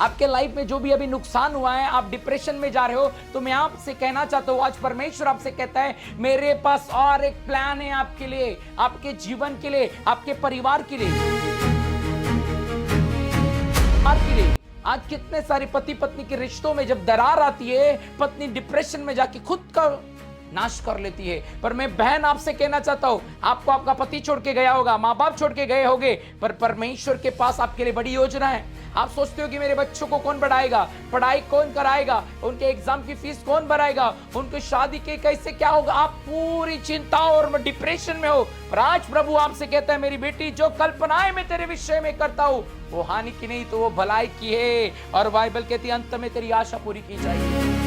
आपके लाइफ में जो भी अभी नुकसान हुआ है, आप डिप्रेशन में जा रहे हो, तो मैं आपसे कहना चाहता हूं, आज परमेश्वर आपसे कहता है मेरे पास और एक प्लान है आपके लिए, आपके जीवन के लिए, आपके परिवार के लिए। आज कितने सारे पति पत्नी के रिश्तों में जब दरार आती है, पत्नी डिप्रेशन में जाके खुद का नाश कर लेती है। पर मैं बहन आपसे कहना चाहता हूं, आपको आपका पति छोड़ के गया होगा, माँ बाप छोड़ के गए होंगे, पर परमेश्वर के पास आपके लिए बड़ी योजना है। आप सोचते हो कि मेरे बच्चों को कौन पढ़ाएगा, पढ़ाई कौन कराएगा, उनके एग्जाम की फीस कौन भराएगा, उनकी शादी के कैसे क्या होगा, आप पूरी चिंता और डिप्रेशन में हो। पर आज प्रभु आपसे कहता है मेरी बेटी, जो कल्पनाएं मैं तेरे विषय में करता हूं वो हानि की नहीं तो वो भलाई की है। और बाइबल कहती है अंत में तेरी आशा पूरी की जाएगी।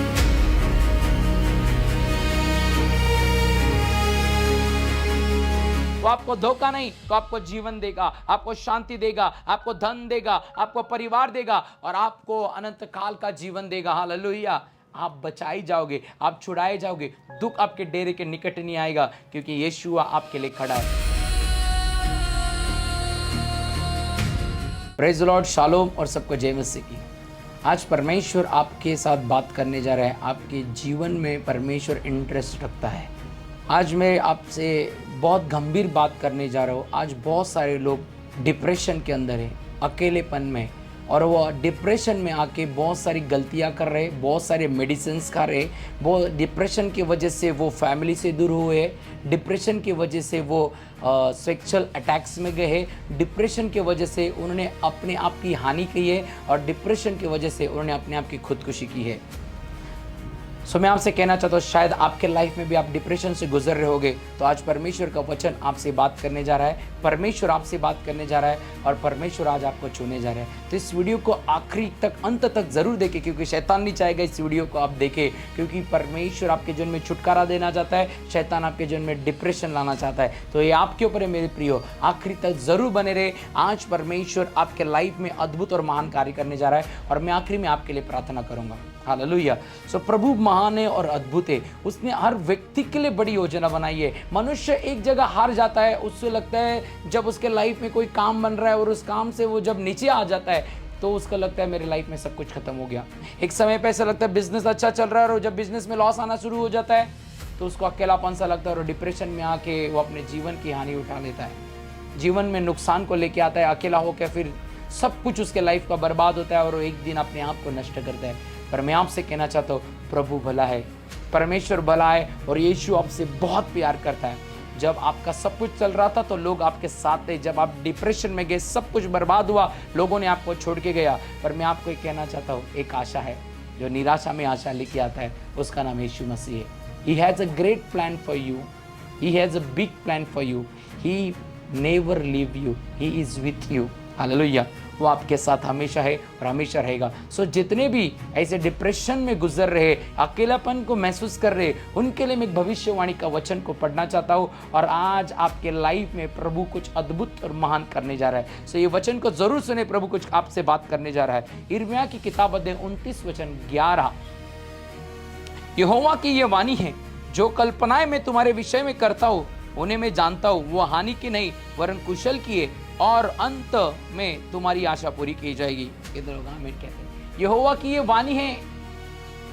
वो आपको धोखा नहीं तो आपको जीवन देगा, आपको शांति देगा, आपको धन देगा, आपको परिवार देगा और आपको अनंत काल का जीवन देगा। हालेलुया। आप बचाई जाओगे, आप छुड़ाए जाओगे, दुख आपके डेरे के निकट नहीं आएगा, क्योंकि यीशु आपके लिए खड़ा है। प्रेज द लॉर्ड, शालोम और सबको जय मसीह की। आज परमेश्वर आपके साथ बात करने जा रहा है। आपके जीवन में परमेश्वर इंटरेस्ट रखता है। आज मैं आपसे बहुत गंभीर बात करने जा रहा हूँ। आज बहुत सारे लोग डिप्रेशन के अंदर हैं, अकेलेपन में, और वो डिप्रेशन में आके बहुत सारी गलतियाँ कर रहे, बहुत सारे मेडिसिन्स खा रहे। वो डिप्रेशन की वजह से वो फैमिली से दूर हुए, डिप्रेशन की वजह से वो सेक्सुअल अटैक्स में गए, डिप्रेशन की वजह से उन्होंने अपने आप की हानि की है, और डिप्रेशन की वजह से उन्होंने अपने आप की खुदकुशी की है। सो मैं आपसे कहना चाहता हूँ, शायद आपके लाइफ में भी आप डिप्रेशन से गुजर रहे होगे, तो आज परमेश्वर का वचन आपसे बात करने जा रहा है। परमेश्वर आपसे बात करने जा रहा है और परमेश्वर आज आपको छूने जा रहा है। तो इस वीडियो को आखिरी तक, अंत तक जरूर देखें, क्योंकि शैतान नहीं चाहेगा इस वीडियो को आप देखें, क्योंकि परमेश्वर आपके जीवन में छुटकारा देना चाहता है। शैतान आपके जीवन में डिप्रेशन लाना चाहता है। तो ये आपके ऊपर है मेरे प्रियो, आखिरी तक जरूर बने रहे। आज परमेश्वर आपके लाइफ में अद्भुत और महान कार्य करने जा रहा है, और मैं आखिरी में आपके लिए प्रार्थना करूंगा। हालेलुया। सो प्रभु महान है और अद्भुत है। उसने हर व्यक्ति के लिए बड़ी योजना बनाई है। मनुष्य एक जगह हार जाता है, उससे लगता है जब उसके लाइफ में कोई काम बन रहा है और उस काम से वो जब नीचे आ जाता है तो उसका लगता है मेरे लाइफ में सब कुछ खत्म हो गया। एक समय पे ऐसा लगता है बिजनेस अच्छा चल रहा है, और जब बिजनेस में लॉस आना शुरू हो जाता है तो उसको अकेलापन सा लगता है, और डिप्रेशन में आके वो अपने जीवन की हानि उठा लेता है। जीवन में नुकसान को लेके आता है, अकेला होकर फिर सब कुछ उसके लाइफ का बर्बाद होता है, और वो एक दिन अपने आप को नष्ट करता है। पर मैं आपसे कहना चाहता हूँ, प्रभु भला है, परमेश्वर भला है, और यीशु आपसे बहुत प्यार करता है। जब आपका सब कुछ चल रहा था तो लोग आपके साथ थे, जब आप डिप्रेशन में गए, सब कुछ बर्बाद हुआ, लोगों ने आपको छोड़ के गया। पर मैं आपको कहना चाहता हूँ, एक आशा है जो निराशा में आशा लेके आता है, उसका नाम यीशु मसीह है। He has a great plan for you. He has a big plan for you. He never leave you. He is with you. Hallelujah. वो आपके साथ हमेशा है और हमेशा रहेगा। सो जितने भी ऐसे डिप्रेशन में गुजर रहे, अकेलापन को महसूस कर रहे, उनके लिए मैं एक भविष्यवाणी का वचन को पढ़ना चाहता हूँ, और आज आपके लाइफ में प्रभु कुछ अद्भुत और महान करने जा रहा है। सो ये वचन को जरूर सुने, प्रभु कुछ आपसे बात करने जा रहा है। यिर्मयाह की किताब अध्याय 29 वचन 11, यहोवा की ये वाणी है, जो कल्पनाएं मैं तुम्हारे विषय में करता हूँ उन्हें मैं जानता हूँ, वो हानि की नहीं वरन कुशल की है, और अंत में तुम्हारी आशा पूरी की जाएगी। इधर होगा आमीन कहते हैं। यहोवा की ये वाणी है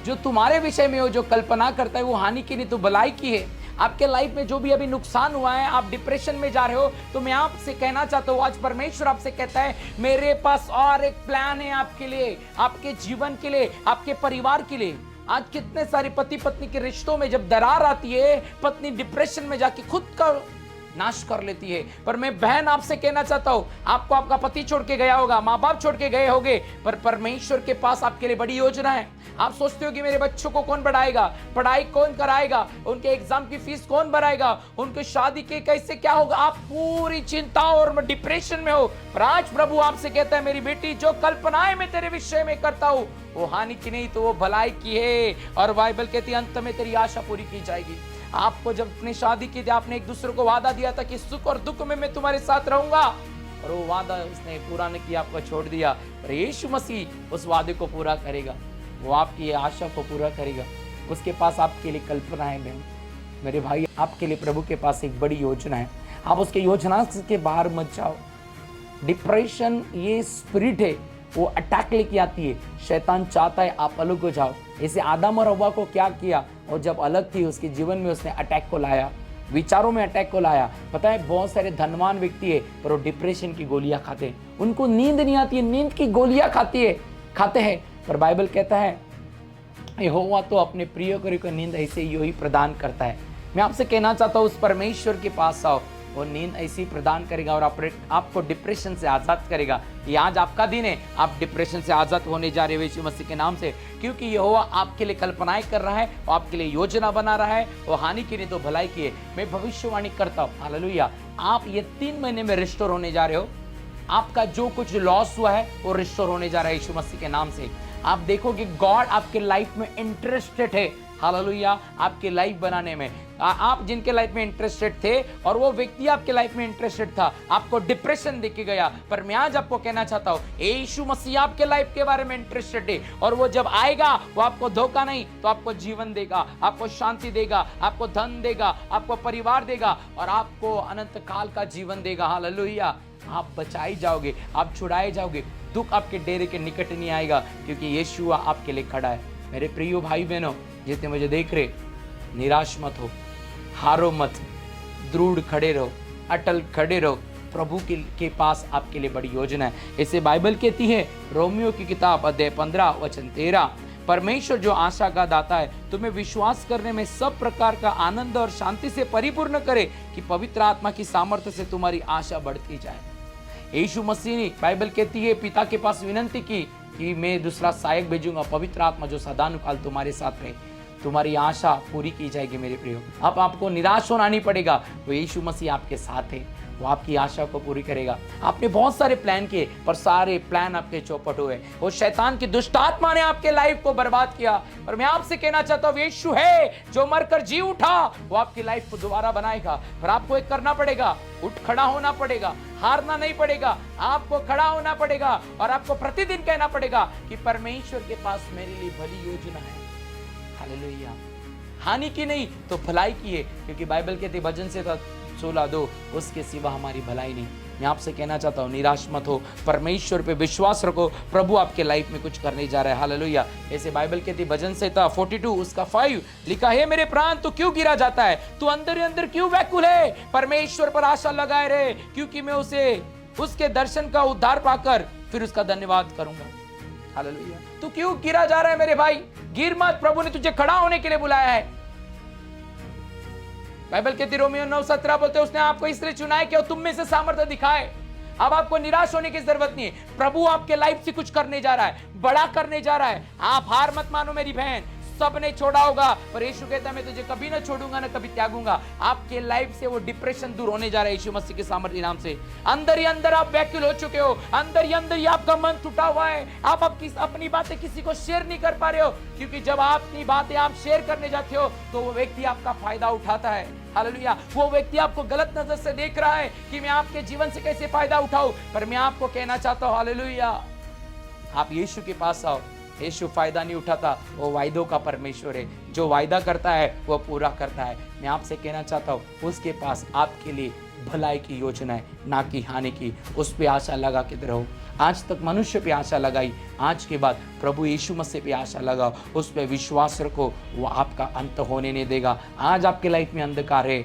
जो तुम्हारे विषय में हो, जो कल्पना करता है वो हानि की नहीं तो भलाई की है। आपके लाइफ में जो भी अभी नुकसान हुआ है, आप डिप्रेशन में जा रहे हो, तो मैं आपसे कहना चाहता हूँ, आज परमेश्वर आपसे कहता है मेरे पास और एक प्लान है आपके लिए, आपके जीवन के लिए, आपके परिवार के लिए। आज कितने सारे पति पत्नी के रिश्तों में जब दरार आती है, पत्नी डिप्रेशन में जाके खुद का नाश कर लेती है। पर मैं बहन आपसे कहना चाहता हूं, आपको आपका पति छोड़ के गया होगा, माँ बाप छोड़ के गए होंगे, पर परमेश्वर के पास आपके लिए बड़ी योजना है। आप सोचते हो कि मेरे बच्चों को कौन पढ़ाएगा, पढ़ाई कौन कराएगा, उनके एग्जाम की फीस कौन भराएगा, उनकी शादी के कैसे क्या होगा, आप पूरी चिंता और डिप्रेशन में हो। पर आज प्रभु आपसे कहता है मेरी बेटी, जो कल्पनाएं मैं तेरे विषय में करता हूं वो हानि की नहीं तो वो भलाई की है, और बाइबल कहती है अंत में तेरी आशा पूरी की जाएगी। आपको जब अपनी शादी की थी, आपने एक दूसरे को वादा दिया था कि सुख और दुख में मैं तुम्हारे साथ रहूंगा, और वो वादा उसने पूरा नहीं किया, आपको छोड़ दिया। पर यीशु मसीह उस वादे को पूरा करेगा, वो आपकी आशा को पूरा करेगा। उसके पास आपके लिए कल्पना है। बहन मेरे भाई, आपके लिए प्रभु के पास एक बड़ी योजना है। आप उसके योजना के बाहर मत जाओ। डिप्रेशन ये स्पिरिट है वो अटैक लेके आती है। शैतान चाहता है आप अलग हो जाओ। ऐसे आदम और हव्वा को क्या किया, और जब अलग थी उसके जीवन में उसने अटैक को लाया, विचारों में अटैक को लाया। पता है बहुत सारे धनवान व्यक्ति है पर वो डिप्रेशन की गोलियां खाते हैं, उनको नींद नहीं आती है, नींद की गोलियां खाते हैं। पर बाइबल कहता है यहोवा तो अपने प्रिय को नींद ऐसे ही प्रदान करता है। मैं आपसे कहना चाहता हूँ उस परमेश्वर के पास आओ, वो नींद ऐसी प्रदान करेगा और आपको डिप्रेशन से आज़ाद करेगा। ये आज आपका दिन है, आप डिप्रेशन से आज़ाद होने जा रहे हो यीशु मसीह के नाम से, क्योंकि यहोवा आपके लिए कल्पनाएं कर रहा है, वो आपके लिए योजना बना रहा है, वो हानि की नहीं तो भलाई की है। मैं भविष्यवाणी करता हूँ हालेलुया, आप ये 3 महीने में रिस्टोर होने जा रहे हो। आपका जो कुछ लॉस हुआ है वो रिस्टोर होने जा रहा है यीशु मसीह के नाम से। आप देखोगे गॉड आपके लाइफ में इंटरेस्टेड है हालेलुया, आपके लाइफ बनाने में। आप जिनके लाइफ में इंटरेस्टेड थे और वो व्यक्ति आपके लाइफ में इंटरेस्टेड था, आपको डिप्रेशन देके गया, पर मैं आज आपको कहना चाहता हूँ यीशु मसीह आपके लाइफ के बारे में इंटरेस्टेड है, और वो जब आएगा वो आपको धोखा नहीं तो आपको जीवन देगा, आपको शांति देगा, आपको धन देगा, आपको परिवार देगा और आपको अनंत काल का जीवन देगा हालेलुया। आप बचाए जाओगे, आप छुड़ाए जाओगे, दुख आपके डेरे के निकट नहीं आएगा, क्योंकि यीशु आपके लिए खड़ा है। मेरे प्रिय भाई बहनों जितने मुझे देख रहे, निराश मत हो, हारो मत, दृढ़ खड़े रहो, अटल खड़े रहो। प्रभु के पास आपके लिए बड़ी योजना है। इसे बाइबल कहती है, रोमियो की किताब अध्याय 15 वचन 13, परमेश्वर जो आशा का दाता है तुम्हें विश्वास करने में सब प्रकार का आनंद और शांति से परिपूर्ण करे कि पवित्र आत्मा की सामर्थ्य से तुम्हारी आशा बढ़ती जाए। यीशु मसीह ने बाइबल कहती है पिता के पास विनंती की कि मैं दूसरा सहायक भेजूंगा, पवित्र आत्मा जो सदानुकाल तुम्हारे साथ रहे, तुम्हारी आशा पूरी की जाएगी। मेरे प्रियो, अब आपको निराश होना नहीं पड़ेगा, वो यीशु मसीह आपके साथ है, वो आपकी आशा को पूरी करेगा। आपने बहुत सारे प्लान किए पर सारे प्लान आपके चौपट हुए, वो शैतान की दुष्ट आत्मा ने आपके लाइफ को बर्बाद किया। और मैं आपसे कहना चाहता हूँ यीशु है जो मरकर जी उठा, वो आपकी लाइफ को दोबारा बनाएगा। पर आपको एक करना पड़ेगा, उठ खड़ा होना पड़ेगा, हारना नहीं पड़ेगा, आपको खड़ा होना पड़ेगा और आपको प्रतिदिन कहना पड़ेगा कि परमेश्वर के पास मेरे लिए भली योजना है हालेलुया, हानि की नहीं तो भलाई की है, क्योंकि बाइबल कहती भजन से 16:2 उसके सिवा हमारी भलाई नहीं। मैं आपसे कहना चाहता हूँ निराश मत हो, परमेश्वर पे विश्वास रखो, प्रभु आपके लाइफ में कुछ करने जा रहा है हालेलुया। ऐसे बाइबल कहती भजन संहिता 42 उसका 5 लिखा है, मेरे प्राण तू क्यों गिरा जाता है, तू अंदर ही अंदर क्यों व्याकुल है, परमेश्वर पर आशा लगाए रहे, क्योंकि मैं उसके दर्शन का उद्धार पाकर फिर उसका धन्यवाद करूंगा हालेलुया। तू क्यों गिरा जा रहा है मेरे भाई, गिर मत, प्रभु ने तुझे खड़ा होने के लिए बुलाया है। बाइबल कहती रोमियो 9:17 बोलते उसने आपको इसलिए चुना है कि वो तुम में से सामर्थ्य दिखाए। अब आपको निराश होने की जरूरत नहीं है, प्रभु आपके लाइफ से कुछ करने जा रहा है, बड़ा करने जा रहा है। आप हार मत मानो मेरी बहन, सब ने छोड़ा होगा पर यीशु कहता है मैं तुझे कभी ना छोड़ूंगा ना कभी त्यागूंगा। आपके लाइफ से वो डिप्रेशन दूर होने जा रहा है यीशु मसीह के सामर्थ्य नाम से। अंदर ही अंदर आप व्याकुल हो चुके हो, अंदर ही आपका मन टूटा हुआ है, आप अपनी बातें किसी को शेयर नहीं कर पा रहे हो, क्योंकि जब आप अपनी बातें आप शेयर करने जाते हो तो वो व्यक्ति आपका फायदा उठाता है हालेलुया। वो व्यक्ति आपको गलत नजर से देख रहा है कि मैं आपके जीवन से कैसे फायदा उठाऊं, पर मैं आपको कहना चाहता हूं हालेलुया, आप यीशु के पास आओ। यीशु फायदा नहीं उठाता, वो वायदों का परमेश्वर है, जो वायदा करता है वो पूरा करता है। मैं आपसे कहना चाहता हूँ उसके पास आपके लिए भलाई की योजना है, ना कि हानि की। उस पे आशा लगा के रहो। आज तक मनुष्य पे आशा लगाई, आज के बाद प्रभु यीशु मसीह पे आशा लगाओ, उस पे विश्वास रखो, वो आपका अंत होने नहीं देगा। आज आपके लाइफ में अंधकार है,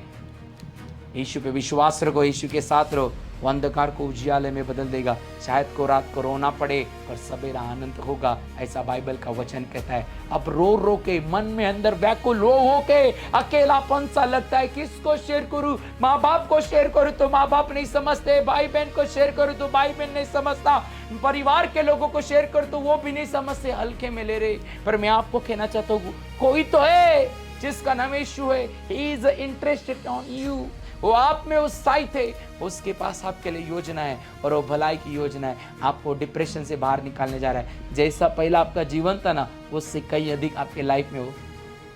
यीशु पे विश्वास रखो, यीशु के साथ रहो, वो अंधकार को उजियाले में बदल देगा। शायद को रात को रोना पड़े पर सवेरा आनंद होगा, ऐसा बाइबल का वचन कहता है। अब रो रो के मन में अंदर व्याकुल हो के अकेलापन सा लगता है, किसको शेयर करूं, माँ बाप को शेयर करूं तो माँ बाप नहीं समझते, भाई बहन को शेयर करूं तो भाई बहन नहीं समझता, परिवार के लोगों को शेयर करूं तो वो भी नहीं समझते, हल्के में ले रहे। पर मैं आपको कहना चाहता हूँ कोई तो है जिसका नाम यीशु है, he is interested on you, वो आप में उत्साहित है, उसके पास आपके लिए योजना है और वो भलाई की योजना है। आपको डिप्रेशन से बाहर निकालने जा रहा है। जैसा पहला आपका जीवन था ना, उससे कई अधिक आपके लाइफ में वो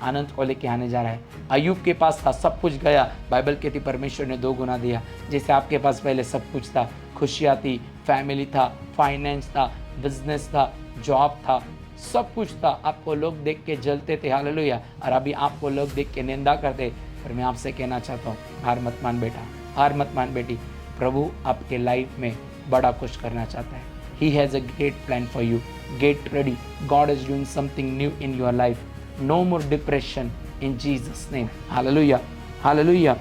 आनंद को लेके आने जा रहा है। अय्यूब के पास था, सब कुछ गया, बाइबल कहती परमेश्वर ने 2 गुना दिया। जैसे आपके पास पहले सब कुछ था, खुशियाँ थी, फैमिली था, फाइनेंस था, बिजनेस था, जॉब था, सब कुछ था, आपको लोग देख के जलते थे हालेलुया, और अभी आपको लोग देख के निंदा करते। पर मैं आपसे कहना चाहता हूँ हार मत मान बेटा, हार मत मान बेटी, प्रभु आपके लाइफ में बड़ा कुछ करना चाहता है। He has a great plan for you. Get ready. God is doing something new in your life. No more depression in Jesus name. Hallelujah. Hallelujah.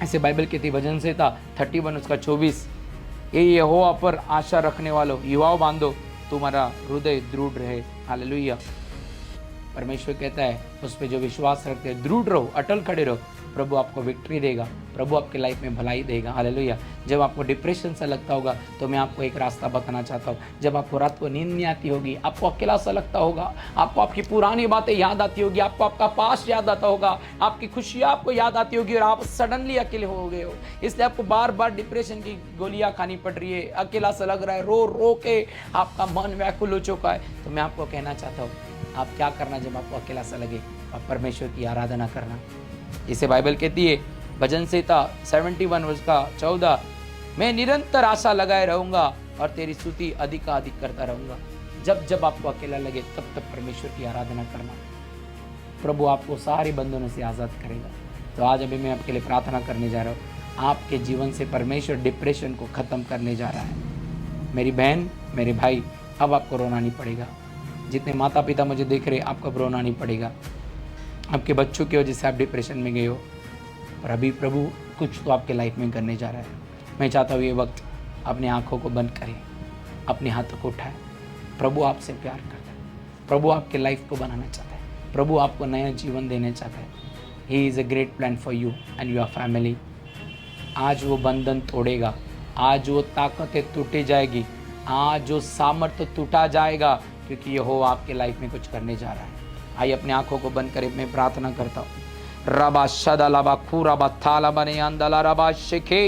ऐसे बाइबल कहती भजन संहिता 31 उसका 24, ये यहोवा पर आशा रखने वालों युवाओं बांधो, तुम्हारा हृदय दृढ़ रहे। हालेलुया। परमेश्वर कहता है उस पर जो विश्वास रखते हैं दृढ़ रहो, अटल खड़े रहो, प्रभु आपको विक्ट्री देगा, प्रभु आपके लाइफ में भलाई देगा। हालेलुया। जब आपको डिप्रेशन सा लगता होगा तो मैं आपको एक रास्ता बताना चाहता हूँ। जब आपको रात को नींद नहीं आती होगी, आपको अकेला सा लगता होगा, आपको आपकी पुरानी बातें याद आती होगी, आपको आपका पास्ट याद आता होगा, आपकी खुशियाँ आपको याद आती होगी और आप सडनली अकेले हो गए हो, इसलिए आपको बार बार डिप्रेशन की गोलियाँ खानी पड़ रही है, अकेला सा लग रहा है, रो रो के आपका मन व्याकुल हो चुका है, तो मैं आपको कहना चाहता हूँ आप क्या करना जब आपको अकेला सा लगे, आप परमेश्वर की आराधना करना। इसे बाइबल कहती है भजन संहिता 71 उसका 14, मैं निरंतर आशा लगाए रहूंगा और तेरी स्तुति अधिक करता रहूंगा। जब जब आपको अकेला लगे तब तक परमेश्वर की आराधना करना, प्रभु आपको सारे बंधनों से आज़ाद करेगा। तो आज अभी मैं आपके लिए प्रार्थना करने जा रहा हूँ। आपके जीवन से परमेश्वर डिप्रेशन को ख़त्म करने जा रहा है। मेरी बहन, मेरे भाई, अब आपको रोना नहीं पड़ेगा। जितने माता पिता मुझे देख रहे, आपको अब रोना नहीं पड़ेगा। आपके बच्चों की वजह से आप डिप्रेशन में गए हो, और अभी प्रभु कुछ तो आपके लाइफ में करने जा रहा है। मैं चाहता हूँ ये वक्त अपनी आँखों को बंद करें, अपने हाथों को उठाएं। प्रभु आपसे प्यार करता है, प्रभु आपके लाइफ को बनाना चाहता है, प्रभु आपको नया जीवन देना चाहता है। He is a great plan for you and your family. आज वो बंधन तोड़ेगा, आज वो ताकतें टूटे जाएगी, आज वो सामर्थ्य टूटा जाएगा, क्योंकि यहोवा आपके लाइफ में कुछ करने जा रहा है। आइए अपनी आंखों को बंद करें, मैं प्रार्थना करता हूँ। रबा शदा लबा खूरा बा थाला बने अंदला रबा शिखे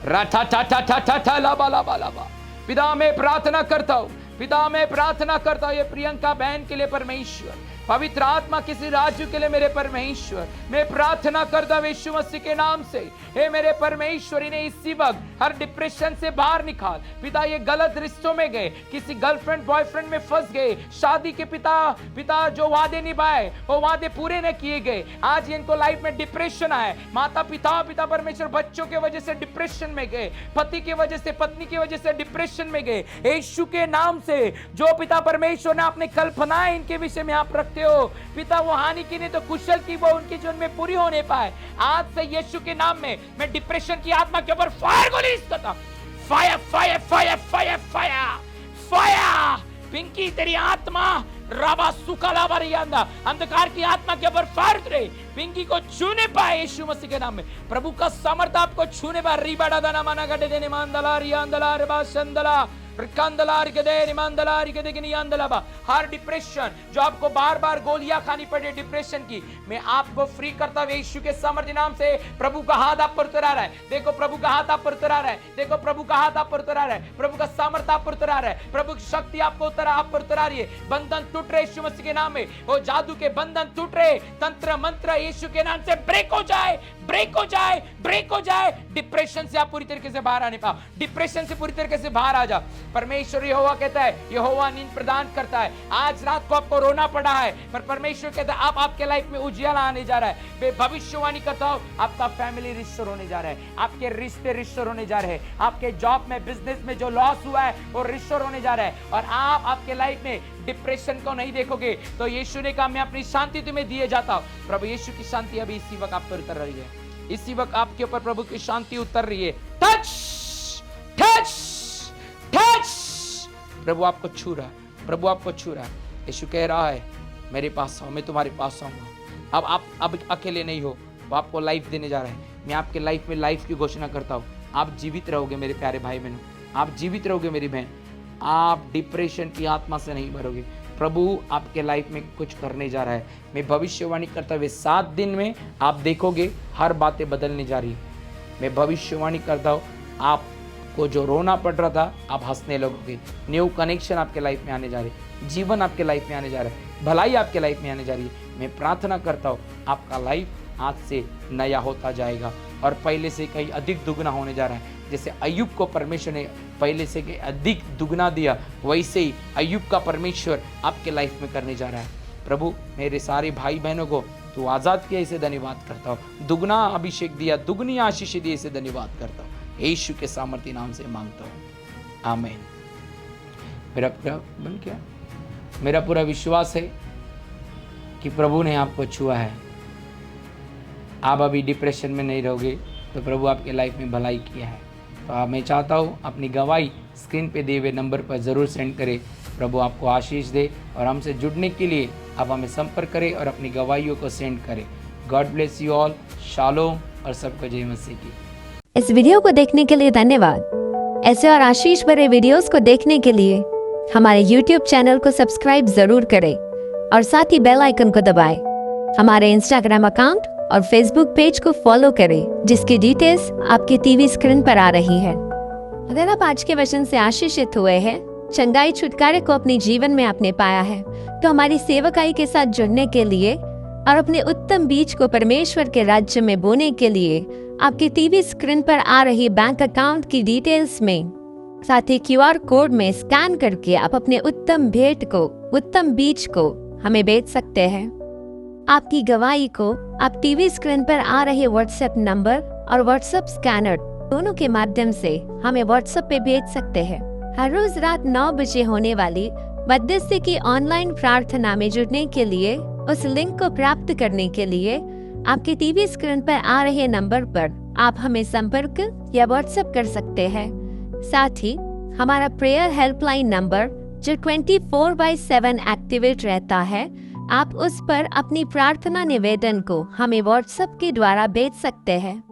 रथा टा टा टा टा टा लबा लबा लबा। पिता मैं प्रार्थना करता हूँ, पिता मैं प्रार्थना करता हूँ ये प्रियंका बहन के लिए परमेश्वर, पवित्र आत्मा किसी राज्य के लिए मेरे परमेश्वर, मैं प्रार्थना करता हूँ यीशु मसीह के नाम से। हे मेरे परमेश्वर, इन्हें इसी वक्त हर डिप्रेशन से बाहर निकाल। पिता ये गलत रिश्तों में गए, किसी गर्लफ्रेंड बॉयफ्रेंड में फंस गए, शादी के पिता जो वादे निभाए वो वादे पूरे न किए गए, आज इनको लाइफ में डिप्रेशन आए। माता पिता परमेश्वर बच्चों के वजह से डिप्रेशन में गए, पति की वजह से, पत्नी की वजह से डिप्रेशन में गए। यीशु के नाम से जो पिता परमेश्वर ने अपने कल्पनाएं इनके विषय में आप रखते हो पिता, वो हानि की नहीं तो कुशल की वो उनके जीवन में पूरी होने पाए। आज से यीशु के नाम में मैं डिप्रेशन की आत्मा के ऊपर फायर को रिलीज करता हूं। Fire fire fire fire fire fire. Pinky तेरी आत्मा राबा सुकाला बरियांदा, अंधकार की आत्मा के ऊपर फायर करे, पिंकी को छूने पाए यीशु मसीह के नाम में। प्रभु का सामर्थ्य आपको छूने पाए। रिबाडा दाना माना गडे देने मांदला रियांदला रबा संदला हर डिप्रेशन जो आपको बार बार गोलियां खानी पड़े डिप्रेशन की, मैं आपको फ्री करता हूं यीशु के सामर्थ्य नाम से। प्रभु का हाथ आप पर उतरा रहा है, देखो प्रभु का हाथ आप पर उतरा रहा है, देखो प्रभु का हाथ आप पर उतरा रहा है, प्रभु का सामर्थ्य आप पर उतरा रहा है, प्रभु की शक्ति आपको आप पर उतरा रही है। बंधन टूट रहे यीशु मसीह के नाम में, वो जादू के बंधन टूट रहे, तंत्र मंत्र यीशु के नाम से ब्रेक हो जाए, ब्रेक हो जाए, ब्रेक हो जाए। डिप्रेशन से आप पूरी तरीके से बाहर आने पाओ, डिप्रेशन से पूरी तरीके से बाहर आ जाओ। परमेश्वर यहोवा कहता है, यहोवा नींद प्रदान करता है। आज रात को आपको रोना पड़ा है, पर परमेश्वर कहता है आप आपके लाइफ में उजियाला आने जा रहा है। मैं भविष्यवाणी करता हूं, आपका फैमिली रिस्टोर होने जा रहा है, आपके रिश्ते रिस्टोर होने जा रहे हैं, आपके जॉब में, बिजनेस में जो लॉस हुआ है वो रिस्टोर होने जा रहा है, और आप आपके लाइफ में डिप्रेशन को नहीं देखोगे। तो यीशु ने कहा मैं अपनी शांति तुम्हें दिए जाता हूं। प्रभु यीशु की शांति अभी इसी वक्त आप पर उतर रही है, इसी वक्त आपके ऊपर प्रभु की शांति उतर रही है। Touch touch touch. प्रभु आपको छू रहा है, प्रभु आपको छू रहा है। यीशु कह रहा है मेरे पास आओ, मैं तुम्हारे पास आऊंगा। अब आप अब अकेले नहीं हो, वो आपको लाइफ देने जा रहा है। मैं आपके लाइफ में लाइफ की घोषणा करता हूँ। आप जीवित रहोगे मेरे प्यारे भाई बहनों, आप जीवित रहोगे मेरी बहन, आप डिप्रेशन की आत्मा से नहीं मरोगे। प्रभु आपके लाइफ में कुछ करने जा रहा है। मैं भविष्यवाणी करता हुए 7 दिन में आप देखोगे हर बातें बदलने जा रही है। मैं भविष्यवाणी करता हूँ, आपको जो रोना पड़ रहा था आप हंसने लगोगे। न्यू कनेक्शन आपके लाइफ में आने जा रही है, जीवन आपके लाइफ में आने जा रहा है, भलाई आपके लाइफ में आने जा रही है। मैं प्रार्थना करता हूँ आपका लाइफ आज से नया होता जाएगा और पहले से कहीं अधिक दुगना होने जा रहा है। जैसे अय्यूब को परमेश्वर ने पहले से अधिक दुगना दिया, वैसे ही अय्यूब का परमेश्वर आपके लाइफ में करने जा रहा है। प्रभु मेरे सारे भाई बहनों को तू आज़ाद किया, इसे धन्यवाद करता हूँ। दुगना अभिषेक दिया, दुगनी आशीष दी, इसे धन्यवाद करता हूँ। यीशु के सामर्थ्य नाम से मांगता हूँ, आमीन मेरा पूरा विश्वास है कि प्रभु ने आपको छुआ है। आप अभी डिप्रेशन में नहीं रहोगे, तो प्रभु आपके लाइफ में भलाई किया है। तो मैं चाहता हूँ अपनी गवाही स्क्रीन पे दिए हुए नंबर पर ज़रूर सेंड करें। प्रभु आपको आशीष दे, और हमसे जुड़ने के लिए आप हमें संपर्क करें और अपनी गवाहियों को सेंड करें। God bless you all. Shalom, और सबको जय मसीह की। इस वीडियो को देखने के लिए धन्यवाद। ऐसे और आशीष भरे वीडियोस को देखने के लिए हमारे YouTube चैनल को सब्सक्राइब जरूर करें और साथ ही बेल आइकन को दबाएं। हमारे Instagram अकाउंट और Facebook पेज को फॉलो करें, जिसकी डिटेल्स आपके टीवी स्क्रीन पर आ रही है। अगर आप आज के वचन से आशीषित हुए हैं, चंगाई छुटकारे को अपने जीवन में आपने पाया है, तो हमारी सेवकाई के साथ जुड़ने के लिए और अपने उत्तम बीज को परमेश्वर के राज्य में बोने के लिए आपके टीवी स्क्रीन पर आ रही बैंक अकाउंट की डिटेल्स में साथ ही QR कोड में स्कैन करके आप अपने उत्तम भेंट को, उत्तम बीज को हमें बेच सकते हैं। आपकी गवाही को आप टीवी स्क्रीन पर आ रहे WhatsApp नंबर और WhatsApp स्कैनर दोनों के माध्यम से हमें WhatsApp पे भेज सकते हैं। हर रोज रात 9 बजे होने वाली मध्यस्थी की ऑनलाइन प्रार्थना में जुड़ने के लिए, उस लिंक को प्राप्त करने के लिए आपके टीवी स्क्रीन पर आ रहे नंबर पर आप हमें संपर्क या WhatsApp कर सकते हैं। साथ ही हमारा प्रेयर हेल्पलाइन नंबर जो 24/7 एक्टिवेट रहता है, आप उस पर अपनी प्रार्थना निवेदन को हमें WhatsApp के द्वारा भेज सकते हैं।